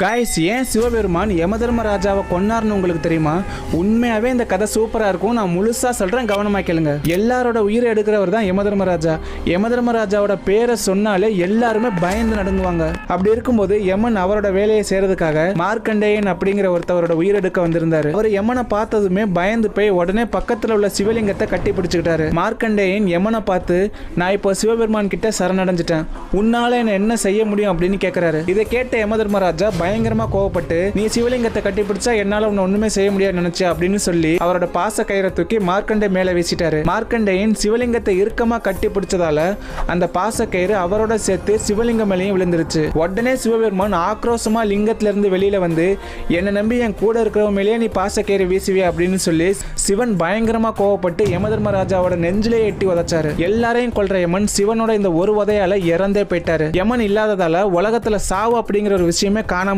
Guys, ஏன் சிவபெருமான் யமதர்மராஜாவை கொன்னார்னு உங்களுக்கு தெரியுமா? உண்மையாவே இந்த கதை சூப்பரா இருக்கும். நான் முழுசா சொல்றேன், கவனமா கேளுங்க. எல்லாரோட உயிரை எடுக்கிறவர் தான் யமதர்மராஜா. யமதர்மராஜாவோட பேரை சொன்னாலே எல்லாருமே பயந்து நடுங்குவாங்க. அப்படி இருக்கும்போது யமன் அவரோட வேலையை செய்யறதுக்காக மார்க்கண்டேயன் அப்படிங்கிற ஒருத்தவரோட உயிரெடுக்க வந்திருந்தாரு. அவர் யமனை பார்த்ததுமே பயந்து போய் உடனே பக்கத்துல உள்ள சிவலிங்கத்தை கட்டி பிடிச்சுக்கிட்டாரு. மார்க்கண்டேயன் யமனை பார்த்து, நான் இப்போ சிவபெருமான் கிட்ட சரணடைஞ்சிட்டேன், உன்னால என்ன செய்ய முடியும் அப்படின்னு கேட்கிறாரு. இதை கேட்ட யமதர்மராஜா பயங்கரமா கோவப்பட்டு, நீ சிவலிங்கத்தை கட்டி பிடிச்சா என்னால உன்னை ஒண்ணுமே செய்ய முடியாது நினைச்சு அப்படின்னு சொல்லி அவரோட பாச கயிறை தூக்கி மார்க்கண்டே மேல வீசிட்டாரு. மார்க்கண்டேயன் சிவலிங்கத்தை இறுக்கமா கட்டி பிடிச்சதால அந்த பாச கயிறு அவரோட சேர்த்து சிவலிங்கம் மேலேயும் விழுந்துருச்சு. உடனே சிவபெருமான் ஆக்ரோஷமா லிங்கத்துல இருந்து வெளியில வந்து, என்னை நம்பி என் கூட இருக்கிறவங்க மேலேயே நீ பாச கயிறு வீசுவே அப்படின்னு சொல்லி சிவன் பயங்கரமா கோவப்பட்டு யமதர்மராஜாவோட நெஞ்சிலே எட்டி உதைச்சாரு. எல்லாரையும் கொல்ற யமன் சிவனோட இந்த ஒரு உதையால இறந்தே போயிட்டாரு. யமன் இல்லாததால உலகத்துல சாவு அப்படிங்கிற ஒரு விஷயமே காணாம